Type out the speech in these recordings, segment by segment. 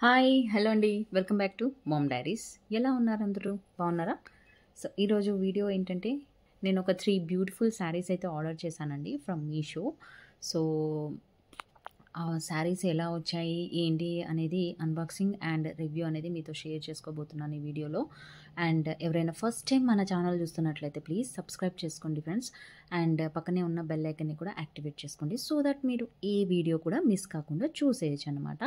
Hi hello అండి, welcome back to mom diaries. ఎలా ఉన్నారు అందరూ? బాగున్నారా? సో ఈరోజు వీడియో ఏంటంటే, నేను ఒక 3 బ్యూటిఫుల్ శారీస్ అయితే ఆర్డర్ చేశానండి ఫ్రమ్ మీషో. సో ఆ శారీస్ ఎలా వచ్చాయి ఏంటి అనేది అన్బాక్సింగ్ అండ్ రివ్యూ అనేది మీతో షేర్ చేసుకోబోతున్నాను ఈ వీడియోలో. అండ్ ఎవరైనా ఫస్ట్ టైం మన ఛానల్ చూస్తున్నట్లయితే ప్లీజ్ సబ్స్క్రైబ్ చేసుకోండి ఫ్రెండ్స్. అండ్ పక్కనే ఉన్న బెల్ ఐకన్ని కూడా యాక్టివేట్ చేసుకోండి, సో దట్ మీరు ఏ వీడియో కూడా మిస్ కాకుండా చూసేయచ్చు అనమాట.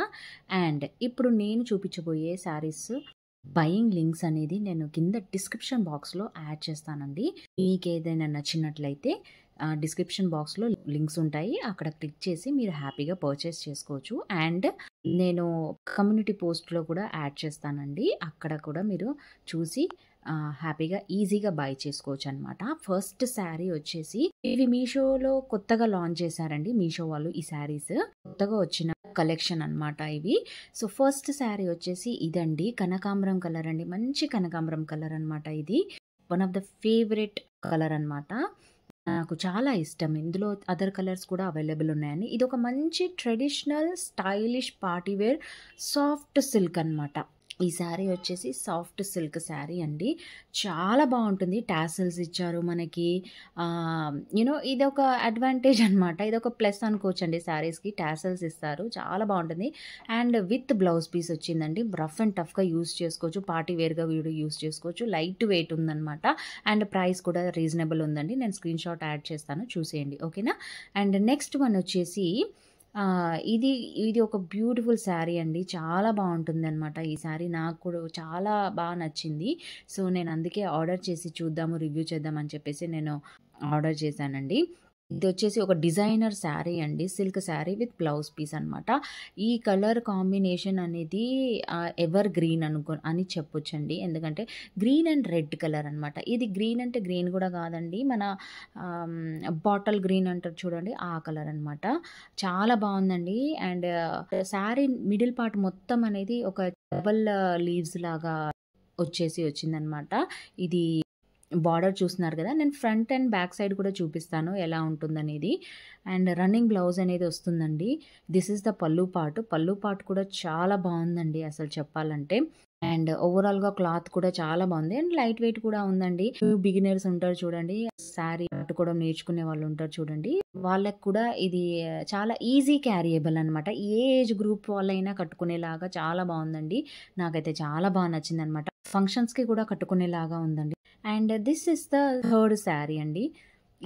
అండ్ ఇప్పుడు నేను చూపించబోయే శారీస్ బయింగ్ లింక్స్ అనేది నేను కింద డిస్క్రిప్షన్ బాక్స్లో యాడ్ చేస్తానండి. మీకు ఏదైనా నచ్చినట్లయితే డిస్క్రిప్షన్ బాక్స్లో లింక్స్ ఉంటాయి, అక్కడ క్లిక్ చేసి మీరు హ్యాపీగా పర్చేస్ చేసుకోవచ్చు. అండ్ నేను కమ్యూనిటీ పోస్ట్లో కూడా యాడ్ చేస్తానండి, అక్కడ కూడా మీరు చూసి హ్యాపీగా ఈజీగా బై చేసుకోవచ్చు అనమాట. ఫస్ట్ శారీ వచ్చేసి ఇవి మీషోలో కొత్తగా లాంచ్ చేశారండి మీషో వాళ్ళు. ఈ శారీస్ కొత్తగా వచ్చిన కలెక్షన్ అనమాట ఇవి. సో ఫస్ట్ శారీ వచ్చేసి ఇదండి, కనకాంబరం కలర్ అండి, మంచి కనకాంబరం కలర్ అనమాట. ఇది one of the favourite colour అనమాట, నాకు చాలా ఇష్టం. ఇందులో అదర్ కలర్స్ కూడా అవైలబుల్ ఉన్నాయని. ఇది ఒక మంచి traditional stylish party wear soft silk అనమాట. ఈ శారీ వచ్చేసి సాఫ్ట్ సిల్క్ శారీ అండి, చాలా బాగుంటుంది. టాసిల్స్ ఇచ్చారు మనకి, యూనో ఇది ఒక అడ్వాంటేజ్ అనమాట, ఇది ఒక ప్లస్ అనుకోవచ్చండి. శారీస్కి టాసిల్స్ ఇస్తారు, చాలా బాగుంటుంది. అండ్ విత్ బ్లౌజ్ పీస్ వచ్చిందండి, రఫ్ అండ్ టఫ్గా యూస్ చేసుకోవచ్చు, పార్టీ వేర్గా వీడు యూస్ చేసుకోవచ్చు. లైట్ వెయిట్ ఉందన్నమాట. అండ్ ప్రైస్ కూడా రీజనబుల్ ఉందండి, నేను స్క్రీన్ షాట్ యాడ్ చేస్తాను, చూసేయండి ఓకేనా. అండ్ నెక్స్ట్ వన్ వచ్చేసి ఇది ఇది ఒక బ్యూటిఫుల్ శారీ అండి, చాలా బాగుంటుంది అనమాట. ఈ శారీ నాకు కూడా చాలా బాగా నచ్చింది. సో నేను అందుకే ఆర్డర్ చేసి చూద్దాము, రివ్యూ చేద్దామని చెప్పేసి నేను ఆర్డర్ చేశానండి. ఇది వచ్చేసి ఒక డిజైనర్ శారీ అండి, silk sari with blouse piece అనమాట. ఈ కలర్ కాంబినేషన్ అనేది ఎవర్ గ్రీన్ అని చెప్పొచ్చండి, ఎందుకంటే గ్రీన్ అండ్ రెడ్ కలర్ అనమాట. ఇది గ్రీన్ అంటే గ్రీన్ కూడా కాదండి, మన బాటిల్ గ్రీన్ అంటారు చూడండి, ఆ కలర్ అనమాట. చాలా బాగుందండి. అండ్ శారీ మిడిల్ పార్ట్ మొత్తం అనేది ఒక డబల్ లీవ్స్ లాగా వచ్చిందనమాట. ఇది బార్డర్ చూస్తున్నారు కదా, నేను ఫ్రంట్ అండ్ బ్యాక్ సైడ్ కూడా చూపిస్తాను ఎలా ఉంటుందనేది. అండ్ రన్నింగ్ బ్లౌజ్ అనేది వస్తుందండి. దిస్ ఇస్ ద పళ్ళు పార్ట్ కూడా చాలా బాగుందండి అసలు చెప్పాలంటే. అండ్ ఓవరాల్గా క్లాత్ కూడా చాలా బాగుంది, అండ్ లైట్ వెయిట్ కూడా ఉందండి. బిగినర్స్ ఉంటారు చూడండి, శారీ కట్టుకోవడం నేర్చుకునే వాళ్ళు ఉంటారు చూడండి, వాళ్ళకి కూడా ఇది చాలా ఈజీ క్యారియబుల్ అనమాట. ఏ ఏజ్ గ్రూప్ వాళ్ళైనా కట్టుకునేలాగా చాలా బాగుందండి, నాకైతే చాలా బాగా నచ్చింది అనమాట. ఫంక్షన్స్కి కూడా కట్టుకునేలాగా ఉందండి. And this is the third sari అండి.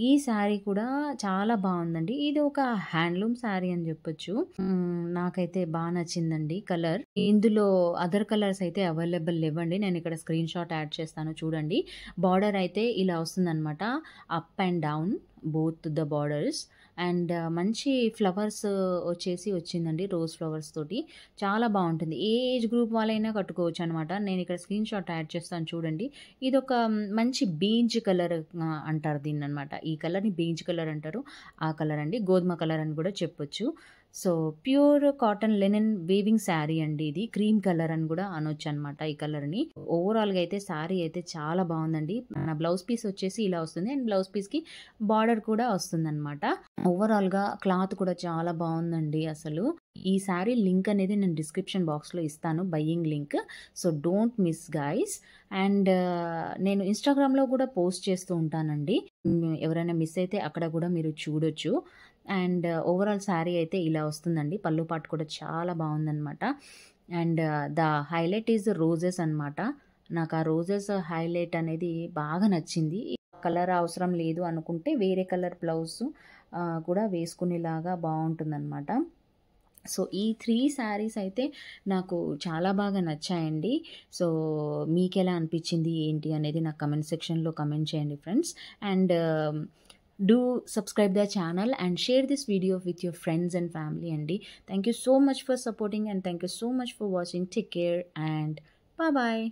ఈ శారీ కూడా చాలా బాగుందండి, ఇది ఒక హ్యాండ్లూమ్ శారీ అని చెప్పొచ్చు. నాకైతే బాగా నచ్చిందండి కలర్. ఇందులో అదర్ కలర్స్ అయితే అవైలబుల్ లేవండి, నేను ఇక్కడ స్క్రీన్ షాట్ యాడ్ చేస్తాను చూడండి. బార్డర్ అయితే ఇలా వస్తుందన్నమాట, up and down both the borders. And మంచి ఫ్లవర్స్ వచ్చిందండి, రోజ్ ఫ్లవర్స్ తోటి, చాలా బాగుంటుంది. ఏ ఏజ్ గ్రూప్ వాళ్ళైనా కట్టుకోవచ్చు అనమాట. నేను ఇక్కడ స్క్రీన్ షాట్ యాడ్ చేస్తాను చూడండి. ఇది ఒక మంచి బీజ్ కలర్ అంటారు దీన్ని అనమాట, ఈ కలర్ని బీజ్ కలర్ అంటారు, ఆ కలర్ అండి, గోధుమ కలర్ అని కూడా చెప్పొచ్చు. So pure cotton Lenin weaving sari అండి, ఇది క్రీమ్ కలర్ అని కూడా అనొచ్చు అనమాట ఈ కలర్ని. ఓవరాల్గా అయితే శారీ అయితే చాలా బాగుందండి. మన బ్లౌజ్ పీస్ వచ్చేసి ఇలా వస్తుంది, అండ్ బ్లౌజ్ పీస్కి బార్డర్ కూడా వస్తుంది అనమాట. ఓవరాల్గా క్లాత్ కూడా చాలా బాగుందండి అసలు. ఈ శారీ లింక్ అనేది నేను డిస్క్రిప్షన్ బాక్స్లో ఇస్తాను, buying link, so don't miss guys. And నేను ఇన్స్టాగ్రామ్లో కూడా పోస్ట్ చేస్తూ ఉంటానండి, ఎవరైనా మిస్ అయితే అక్కడ కూడా మీరు చూడొచ్చు. అండ్ ఓవరాల్ శారీ అయితే ఇలా వస్తుందండి, పళ్ళు పాటు కూడా చాలా బాగుందనమాట. And the highlight is roses అనమాట, నాకు ఆ రోజెస్ హైలైట్ అనేది బాగా నచ్చింది. కలర్ అవసరం లేదు అనుకుంటే వేరే కలర్ బ్లౌజ్ కూడా వేసుకునేలాగా బాగుంటుందన్నమాట. సో ఈ 3 శారీస్ అయితే నాకు చాలా బాగా నచ్చాయండి. సో మీకు ఎలా అనిపించింది ఏంటి అనేది నాకు కమెంట్ సెక్షన్లో కమెంట్ చేయండి friends. And do subscribe the channel and share this video with your friends and family అండి. Thank you so much for supporting and thank you so much for watching. Take care and bye bye.